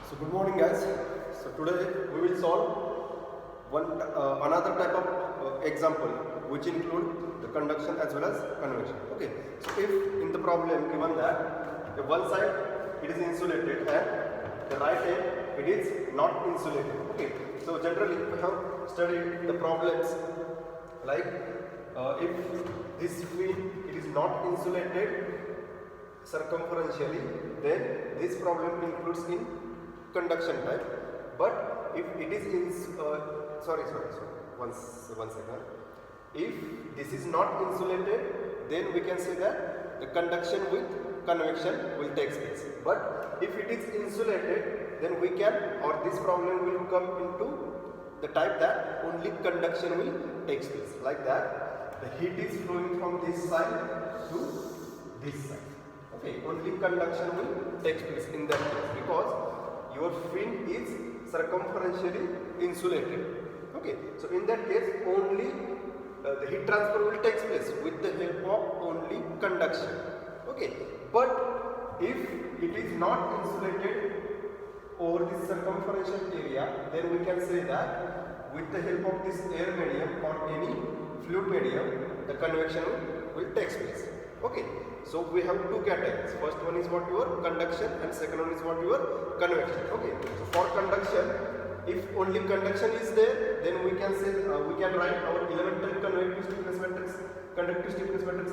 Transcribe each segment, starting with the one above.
So good morning guys. So today we will solve another type of example which include the conduction as well as convection. Okay. So if in the problem given that the one side it is insulated and the right end it is not insulated. Okay. So generally we have studied the problems like if this fin it is not insulated circumferentially, then this problem includes in conduction type. But if it is in one second. If this is not insulated, then we can say that the conduction with convection will take place. But if it is insulated, then we can, or this problem will come into the type that only conduction will take place. Like that, the heat is flowing from this side to this side. Okay, only conduction will take place in that case because your fin is circumferentially insulated. Okay, so in that case only the heat transfer will take place with the help of only conduction. Okay, but if it is not insulated over this circumferential area, then we can say that with the help of this air medium or any fluid medium, the convection will take place. Okay, so we have two categories. First one is what your conduction and second one is what your convection. Okay, so for conduction, if only conduction is there, then we can say we can write our elemental conductive stiffness matrix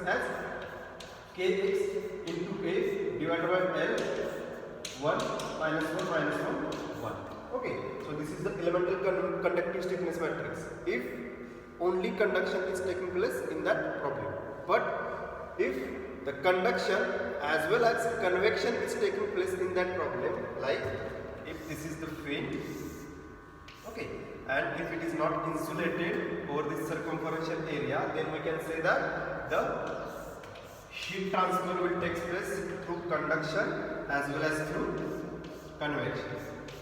as Kx into A divided by L 1 minus 1 minus 1 1. Okay, so this is the elemental conductive stiffness matrix if only conduction is taking place in that problem. But if the conduction as well as convection is taking place in that problem, like if this is the fin, okay, and if it is not insulated over this circumferential area, then we can say that the heat transfer will take place through conduction as well as through convection.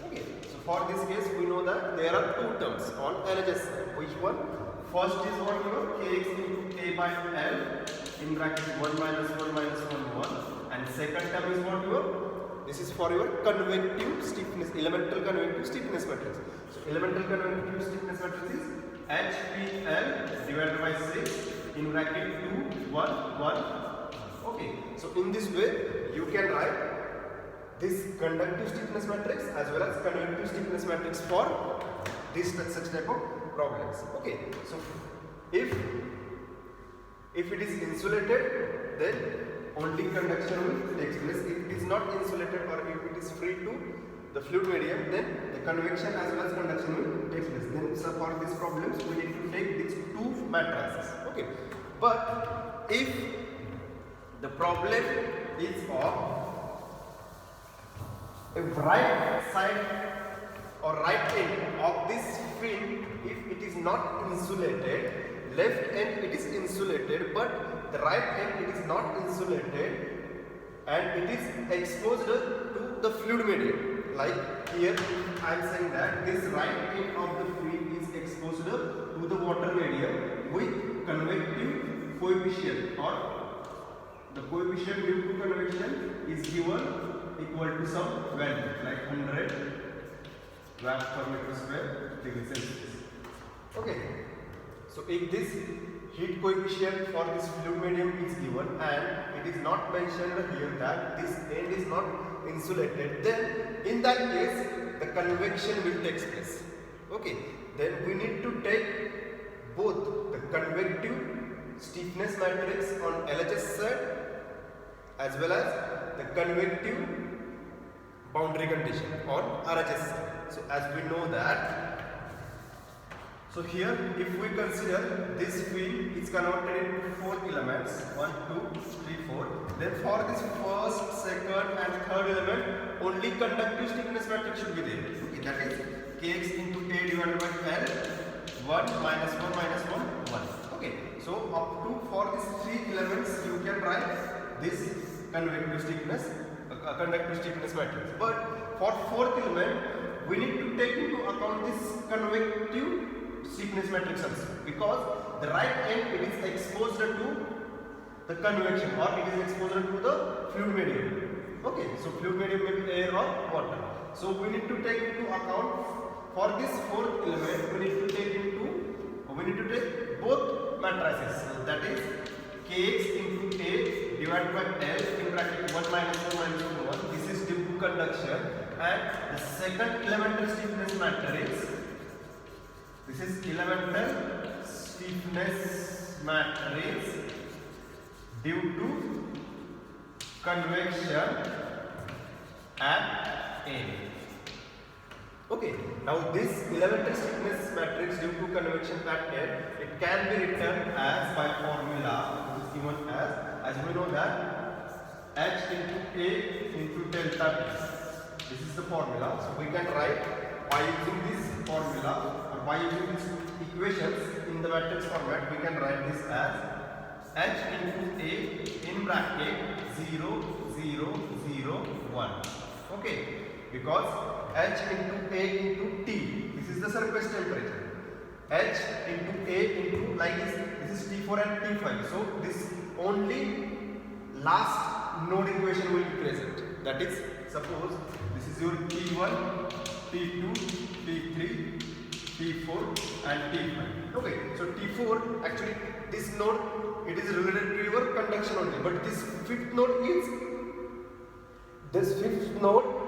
Okay, so for this case we know that there are two terms on LHS side. Which one? First is what your Kx into A by L in bracket 1 minus 1 minus 1 1, and second term is what your, this is for your convective stiffness, elemental convective stiffness matrix. So elemental convective stiffness matrix is HPL divided by 6 in bracket 2 1 1. Okay, so in this way you can write this conductive stiffness matrix as well as convective stiffness matrix for this such type of problems. Okay, so if it is insulated, then only conduction will take place. If it is not insulated or if it is free to the fluid medium, then the convection as well as conduction will take place. Then so for these problems we need to take these two matrices. Okay, but if the problem is of a right side or right end of this fin, if it is not insulated, left end it is insulated but the right end it is not insulated and it is exposed to the fluid medium. Like here I am saying that this right end of the fin is exposed to the water medium with convective coefficient, or the coefficient due to convection is given equal to some value like 100 watt per meter square degree Celsius. Okay, so if this heat coefficient for this fluid medium is given and it is not mentioned here that this end is not insulated, then in that case the convection will take place. Okay, then we need to take both the convective stiffness matrix on LHS side as well as the convective boundary condition on RHS side. So as we know that, so here if we consider this fin is converted into 4 elements 1, 2, 3, 4, then for this first, second and third element only conductive stiffness matrix should be there. Okay, that is Kx into A divided by L 1 minus 1 minus 1 1. Okay, so up to for these 3 elements you can write this convective stiffness conductive stiffness matrix. But for fourth element we need to take into account this convective stiffness matrix also, because the right end it is exposed to the convection or it is exposed to the fluid medium. Okay, so fluid medium may be air or water. So we need to take into account for this fourth element. We need to take both matrices. So that is Kx into A divided by L in bracket 1 minus 1 minus 1. This is due to conduction, and the second elemental stiffness matrix. This is elemental stiffness matrix due to convection at A. Okay, now this elemental stiffness matrix due to convection at A, it can be written as by formula, which is given as we know that H into A into delta T. This is the formula. So we can write by using this formula or by using these equations in the matrix format, we can write this as H into A in bracket 0, 0, 0, 1. Okay, because H into A into T, this is the surface temperature. H into A into, like this is T4 and T5. So this only last node equation will be present. That is, suppose this is your T1, T2, T3, T4 and T5. Okay, so T4, actually this node, it is related to your conduction only, but this fifth node,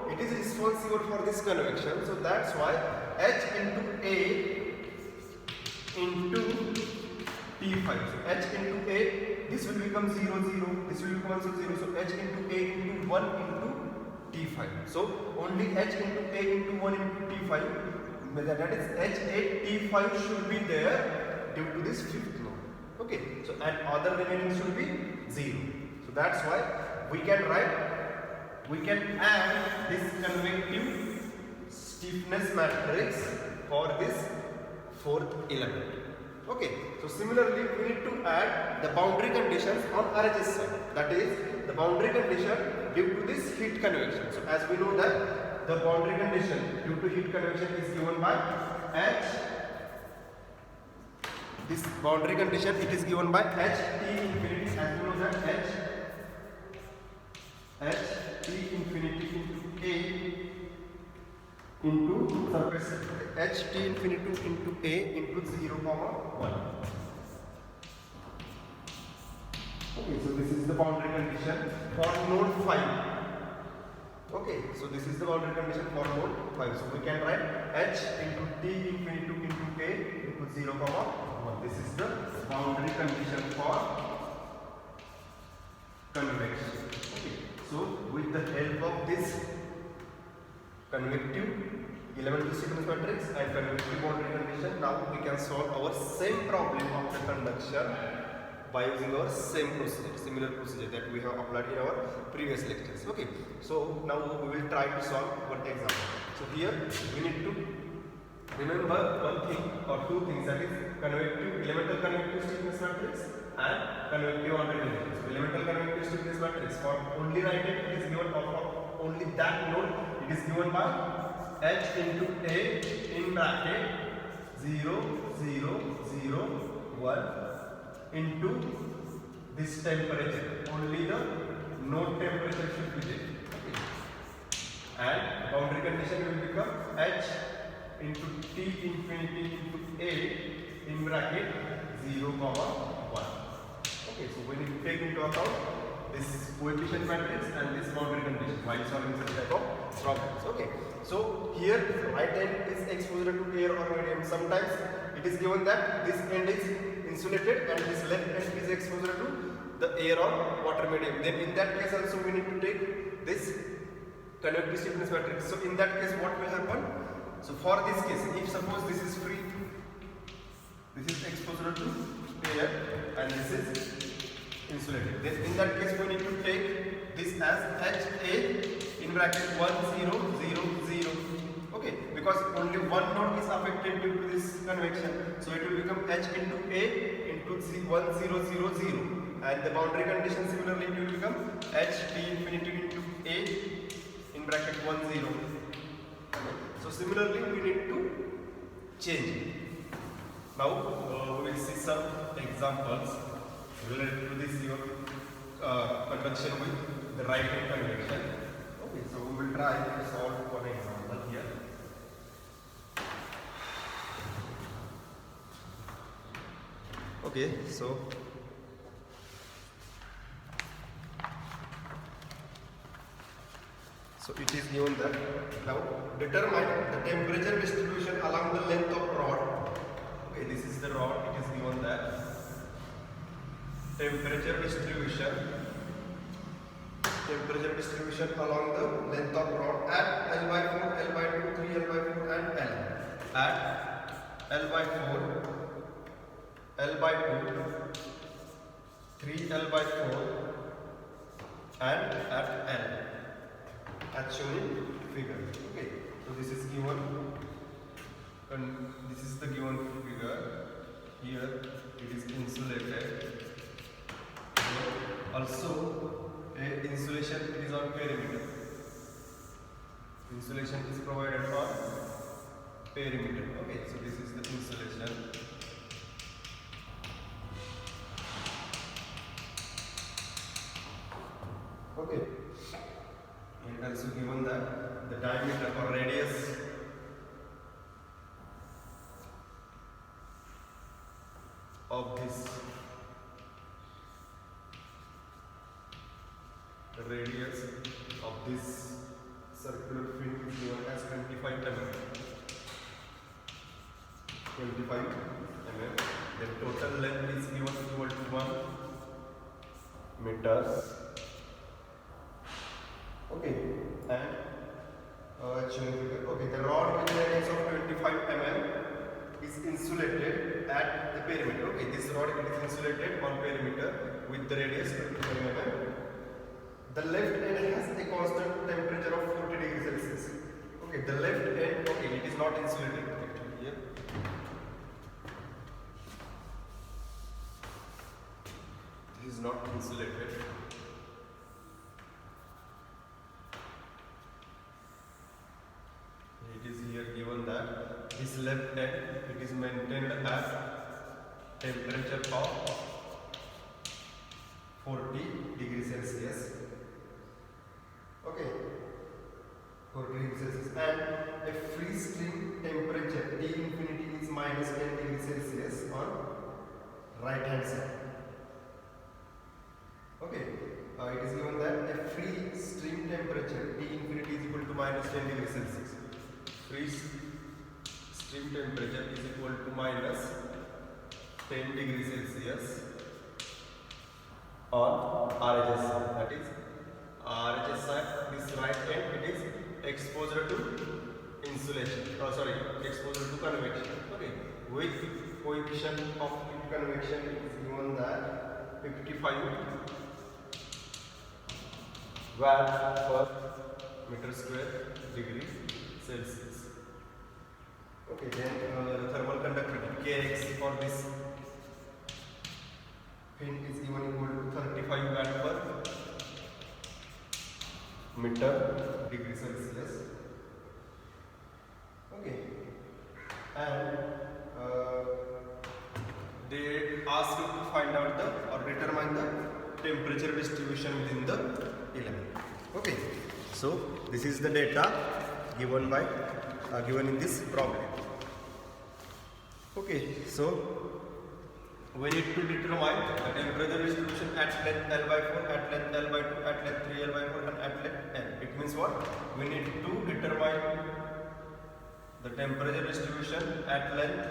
it is responsible for this convection. So that's why H into A into T5. So H into A, this will become 0, 0, this will become also 0. So H into A into 1 into T5. So only H into A into 1 into T5, that is H8 T5 should be there due to this fifth node. Okay, so and other remaining should be 0. So that's why we can add this convective stiffness matrix for this fourth element. Okay, so similarly we need to add the boundary conditions on RHS side. That is the boundary condition due to this heat convection. So as we know that the boundary condition due to heat convection is given by H. This boundary condition, it is given by H T infinity. As we know that H T infinity into A into surface H T infinity into A into 0, 1. Okay, so this is the boundary condition for node 5. Okay, so this is the boundary condition for node 5. So we can write H into T infinity into A into 0, 1. This is the boundary condition for convection. Okay, so with the help of this convective elemental stiffness matrix and convective boundary condition, now we can solve our same problem of the conduction by using our same procedure, similar procedure that we have applied in our previous lectures. Okay, so now we will try to solve one example. So here we need to remember one thing or two things, that is elemental convective stiffness matrix and convective boundary condition. So elemental convective stiffness matrix, for only right hand it is given, for only that node it is given by H into A in bracket 0, 0, 0, 1 into this temperature. Only the node temperature should be there. Okay. And boundary condition will become H into T infinity into A in bracket 0, 1. Okay, so we need to take into account this coefficient matrix and this boundary condition while solving such type of problems. Okay, so here right end is exposed to air or medium. Sometimes it is given that this end is insulated and this left end is exposed to the air or water medium. Then in that case also we need to take this convective stiffness matrix. So in that case what will happen? So for this case, if suppose this is free, this is exposed to air and this is insulated, then in that case we need to take this as HA in bracket 1, 0, 0, 0. Okay, because only one node is affected due to this convection, so it will become H into A into 1, 0, 0, 0, and the boundary condition similarly it will become H T infinity into A in bracket 1, 0. So similarly we need to change it. Now we will see some examples related to this your conduction with the right hand convection. Okay, so we will try to solve one example here. Okay, so it is given that now determine the temperature distribution along the length of rod. Okay, this is the rod. It is given that temperature distribution along the length of rod at L by 4, L by 2, 3 L by 4 and L. At L by 4, L by 2, 3 L by 4 and at L, as shown in figure. Okay, so this is given, and this is the given figure. Here it is insulated. Also, insulation is on perimeter. Insulation is provided on perimeter. Okay, so this is the insulation. Okay, and also given that the diameter or radius of this circular fin is given as 25 mm. 25 mm. The total length is given equal to 1 meter. Okay, and okay, the rod with radius of 25 mm is insulated at the perimeter. Okay, this rod is insulated on perimeter with the radius 25 mm. The left end has a constant temperature of 40 degrees Celsius. Okay, the left end, okay, it is not insulated actually here. This is not insulated. It is here given that this left end, it is maintained at temperature of 40 degrees Celsius. Okay, 40 degrees Celsius, and a free stream temperature T infinity is minus 10 degrees Celsius on right hand side. Okay, it is given that a free stream temperature T infinity is equal to minus 10 degrees Celsius. Free stream temperature is equal to minus 10 degrees Celsius on RHS side. That is RHS side, this right end, it is exposure to insulation. Exposure to convection. Okay, with coefficient of convection it is given that 55 watt per meter square degree Celsius. Okay, then the thermal conductivity Kx for this fin is given equal to 35 watt per meter degree Celsius. Okay, and they ask you to find out the or determine the temperature distribution within the element. Okay, so this is the data given by given in this problem. Okay, so we need to determine the temperature distribution at length L by 4, at length L by 2, at length 3 L by 4 and at length N. It means what? We need to determine the temperature distribution at length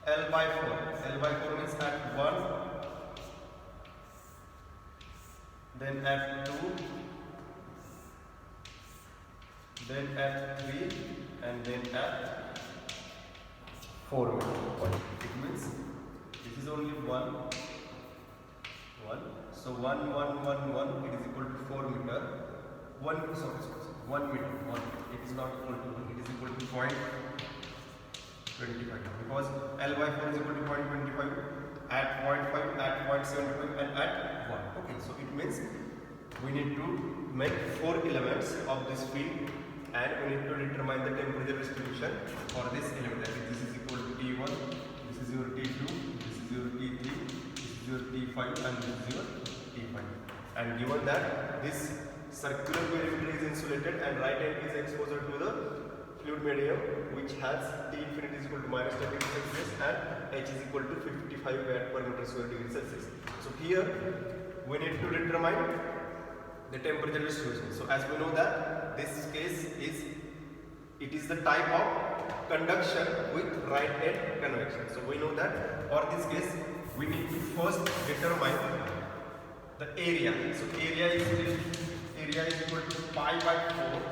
L by 4. L by 4 means at 1, then at 2, then at 3 and then at 4 meter. It means this is only 1. So 1, 1, 1, 1, it is equal to 4 meter. 1 meter. It is not equal to 1. It is equal to 0.25 because L by 4 is equal to 0.25 at 0.5, at 0.75 and at 1. Okay, so it means we need to make 4 elements of this field and we need to determine the temperature distribution for this element. That is, this is equal to T1, this is your T2, this is your T3, this is your T5 and this is your T5. And given that this circular perimeter is insulated and right end is exposed to the fluid medium which has T infinity is equal to minus 10 degrees Celsius and H is equal to 55 watt per meter square degree Celsius. So here we need to determine the temperature distribution. So as we know that this case is, it is the type of conduction with right end convection. So we know that for this case we need to first determine the area. So area is equal to pi by 4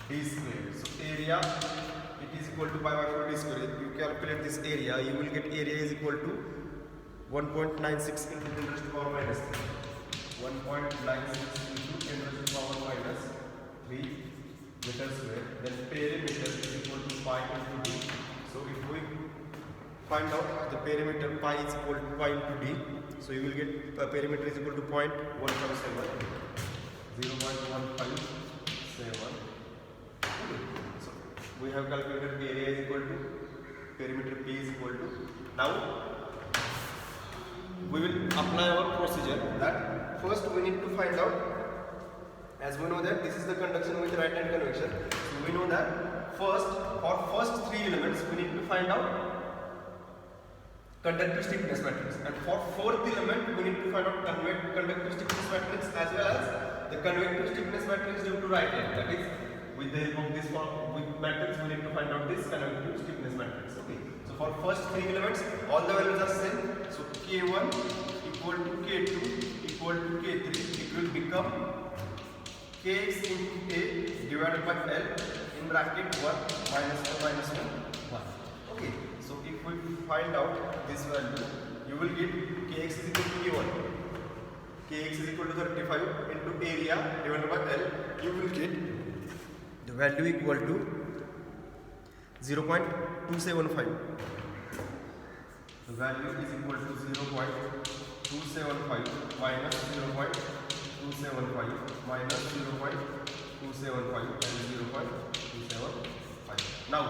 d square. So area, it is equal to pi by 4 d square. If you calculate this area, you will get area is equal to 1.96 into 10 raised to the power minus 3. 1.96 into 10 raised to the power minus 3 meter square. Then perimeter is equal to pi into d. So if we find out the perimeter, pi is equal to pi into d. So you will get perimeter is equal to 0.157. 0.157. So we have calculated area is equal to perimeter P is equal to. Now we will apply our procedure that first we need to find out, as we know that this is the conduction with right hand convection. So we know that first, for first three elements we need to find out conductive stiffness matrix, and for fourth element we need to find out conductive stiffness matrix as well as the convective stiffness matrix due to right hand. That is, with the help of this matrix we need to find out this convective stiffness matrix. Okay. So for first three elements all the values are same. So K1 equal to K2 equal to K3. It will become Kx into A divided by L in bracket 1 minus 1 minus 1 1. Okay. So if we find out this value, you will get Kx is equal to K1. Kx is equal to 35 into area divided by L. You will get the value equal to 0.275. The value is equal to 0.275 minus 0.275 minus 0.275 and 0.275. Now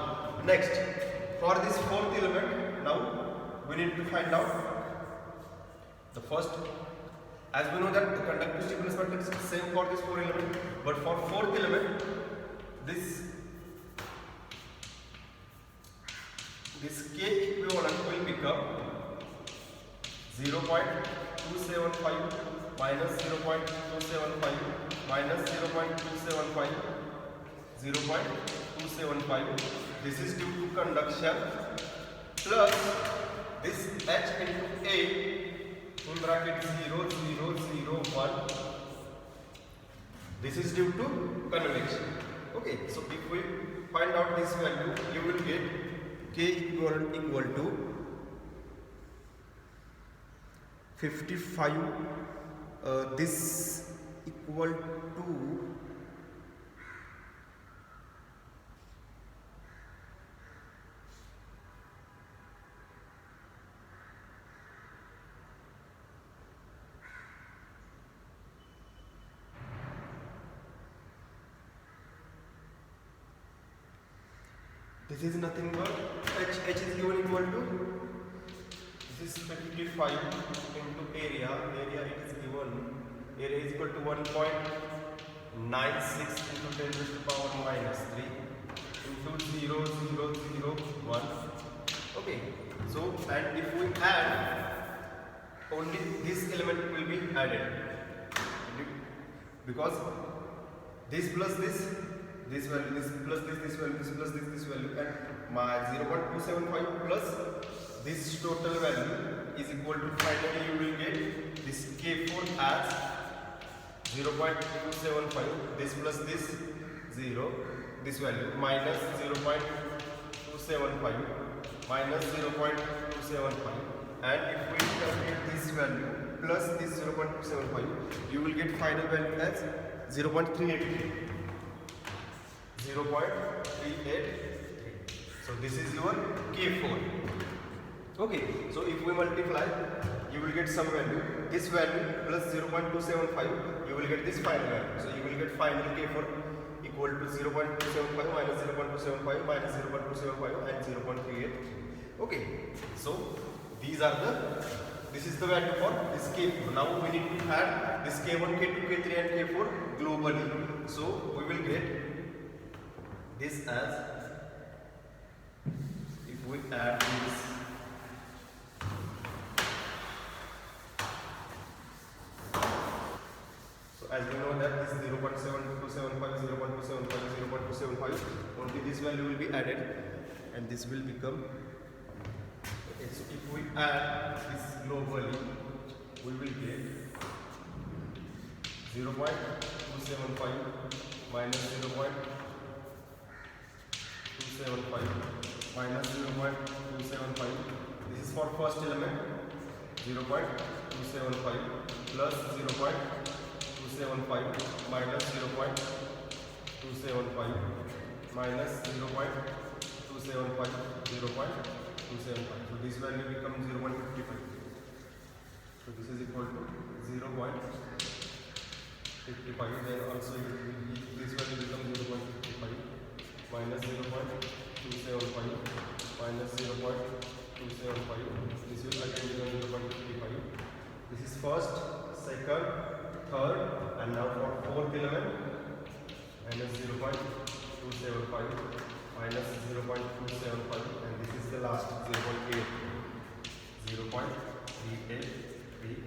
next, for this fourth element, now we need to find out the first. As we know that the conductive stiffness matrix is same for this four element, but for fourth element, this K equivalent will become 0.275 minus 0.275 minus 0.275 0.275. This is due to conduction plus this H into A in bracket 0 0 0 1. This is due to convection. Okay, so if we find out this value, you will get K equivalent equal to 55. This equal to this is nothing but H is given equal to, this is 55 into area it is given, area is equal to 1.96 into 10 raised to the power minus 3 into 0 0 0 1. Okay, so and if we add, only this element will be added, because this plus this value, this plus this value, this plus this value, and my 0.275 plus this total value is equal to, finally you will get this K4 as 0.275, this plus this 0, this value minus 0.275 minus 0.275, and if we calculate this value plus this 0.275, you will get final value as 0.383. 0.383. So this is your K4. Okay, so if we multiply, you will get some value. This value plus 0.275, you will get this final value. So you will get final K4 equal to 0.275 minus 0.275 minus 0.275 and 0.38. Okay, so these are the this is the value for this K4. Now we need to add this K1, K2, K3 and K4 globally. So we will get this as, if we add this, so as we know that this 0.7275, 0.275, 0.275, only this value will be added and this will become, okay, so if we add this globally, we will get 0.275 minus 0.275 minus 0.275. This is for first element, 0.275 plus 0.275 minus 0.275 minus 0.275, 0.275. So this value becomes 0.55. So this is equal to 0.55. Then also this value becomes 0.55 minus 0.275 minus 0.275. This will again become 0.55. This is first, second, third, and now for fourth element, minus 0.275 minus 0.275, and this is the last 0.8, 0.383.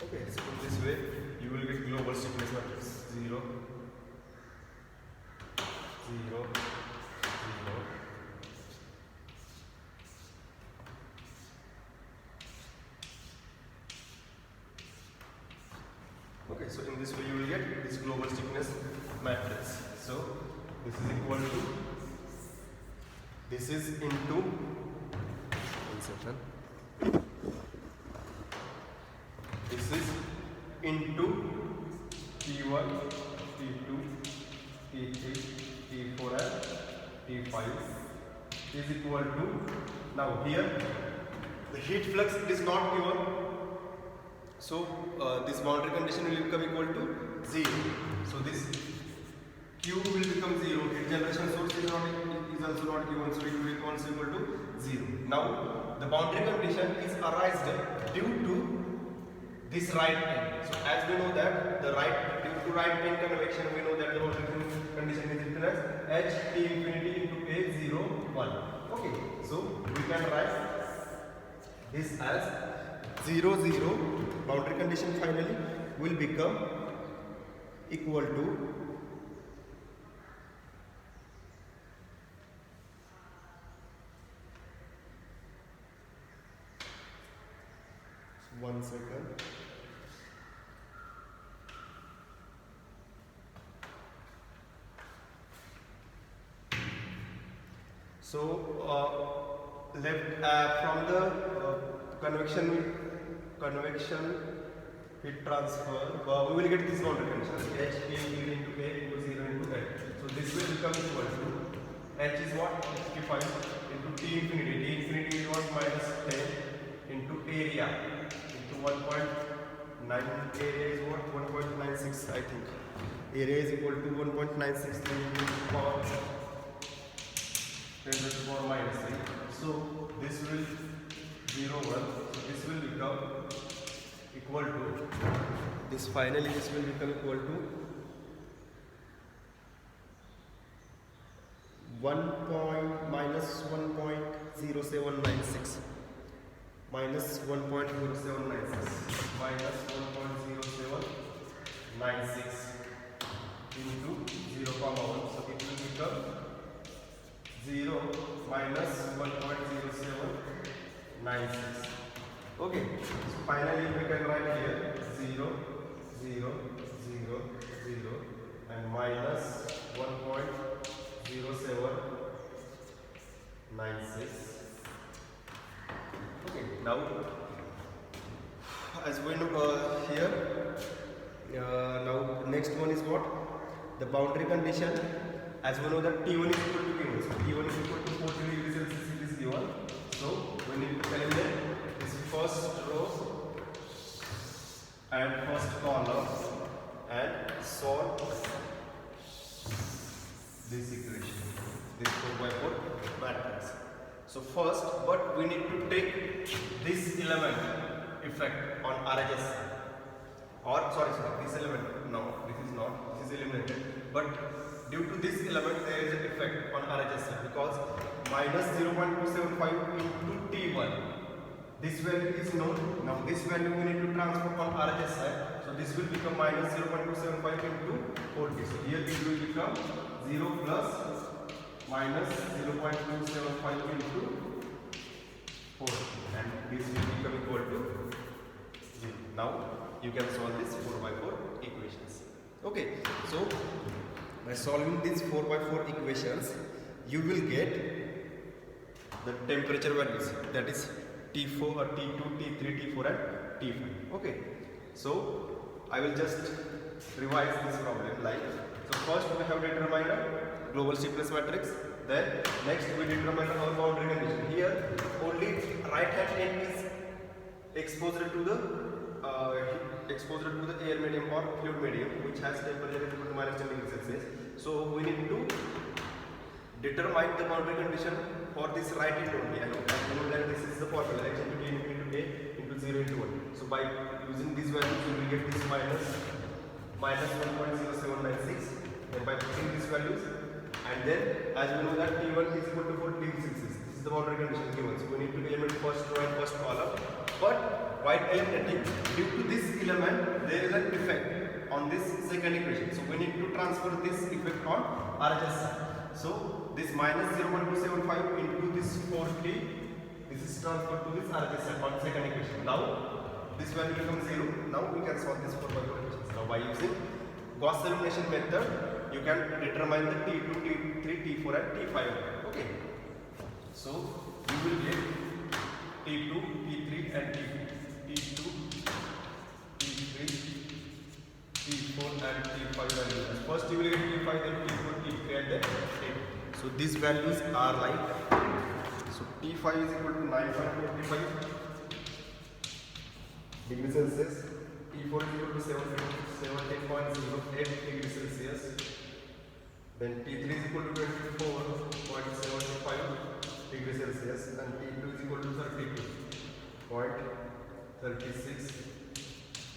Okay, so in this way you will get global stiffness matrix 0, 0, 0. Okay, so in this way you will get this global stiffness matrix. So this is equal to, this is into, one second, this is into T1, T2, T3, T4 and T5 is equal to, now here the heat flux is not given, so this boundary condition will become equal to 0. So this Q will become 0. Heat generation source is also not given, so it will become also equal to 0. Now the boundary condition is arised due to this right end. So as we know that the right, due to right end convection, we know that the boundary condition is written as H T infinity into A0 1. Okay, so we can write this as 0 0. Boundary condition finally will become equal to one second. So left from the convection heat transfer, we will get this boundary condition H A into A equals 0 into A. So this will become equal to H is what? 65 into T infinity. T infinity is what? Minus 10 into area into 1.9. Area is what? 1.96 I think. Area is equal to 1.96 into power 10 to the power minus 3. So this will 0 1. So this will become equal to this. Finally this will become equal to 1.0796 minus 1.0796 minus 1.0796 into 0 comma 1. So it will become 0 minus 1.0796. Okay, so finally we can write here 0 0 0 0 and minus 1.0796. Okay, now as we know here, now next one is what? The boundary condition. As we know that T1 is equal to T1, so T1 is equal to 40 degrees Celsius, it is given. So we need to calculate this first row and first column and solve this equation, this 4 by 4 matrix. So first, but we need to take this element effect on RHS side. Or sorry, this element, no, this is not, this is eliminated. But due to this element, there is an effect on RHS side because minus 0.275 into T1. This value is known. Now this value we need to transfer on RHS side. So this will become minus 0.275 into 40. So here it will become 0 plus minus 0.275 into 40. And this will become equal to 0. Now you can solve this 4x4 equations. Okay. So by solving these 4x4 equations, you will get the temperature values, that is T4 or T2, T3, T4 and T5. Okay. So I will just revise this problem like, so first we have determined a global stiffness matrix, then next we determine our boundary condition. Here only right hand end is exposed to the air medium or fluid medium which has temperature equal to minus 10 degrees Celsius. So we need to determine the boundary condition for this right end only. And you know that this is the formula x into t into a into 0 into 1. So by using these values you will get this minus 1.0796, and by putting these values, and then as we know that T1 is equal to 40 degrees Celsius. This is the boundary condition given. So we need to eliminate first row and first column. But while eliminating, due to this element there is an effect on this second equation. So we need to transfer this effect on RHS side. So this minus 0.275 into this 40, this is transferred to this RHS side on second equation. Now this value becomes 0. Now we can solve this 4x4 equations. Now by using Gauss elimination method, you can determine the T2, T3, T4 and T5. Okay. So you will get T2, T3 and T4. T2, T3, T4 and T5 values. First you will get T5, then T4, T3 and then T2. So these values are like, so T5 is equal to 9.45 degrees Celsius, T4 is equal to 17.08 degrees Celsius, then T3 is equal to 24.75 degrees Celsius, and T2 is equal to 32.36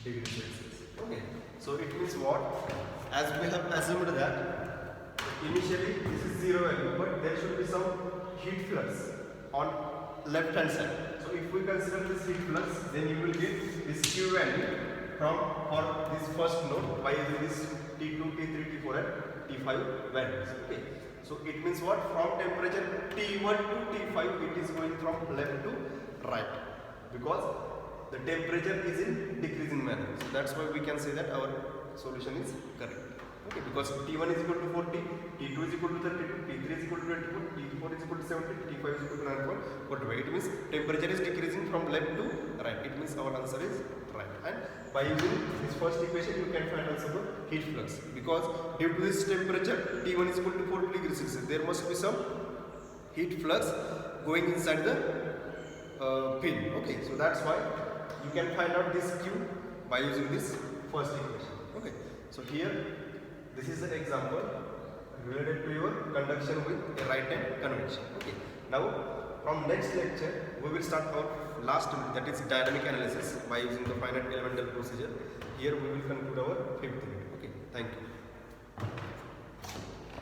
degrees Celsius. Okay, so it means what? As we have assumed that initially this is 0 value, but there should be some heat flux on left hand side. So if we consider this heat flux, then you will get this Q value for this first node by using this T2, T3, T4 and T5 values. Okay. So it means what? From temperature T1 to T5 it is going from left to right because the temperature is in decreasing manner. So that's why we can say that our solution is correct. Okay, because T1 is equal to 40, T2 is equal to 32, T3 is equal to 24, T4 is equal to 70, T5 is equal to 9.45. It means temperature is decreasing from left to right. It means our answer is right. And by using this first equation, you can find also the heat flux. Because due to this temperature, T1 is equal to 40 degrees Celsius, there must be some heat flux going inside the pin. Okay, so that's why you can find out this Q by using this first equation. Okay, so here this is the example related to your conduction with a right hand convection. Okay. Now from next lecture we will start our last unit, that is dynamic analysis by using the finite elemental procedure. Here we will conclude our 5th unit. Okay. Thank you.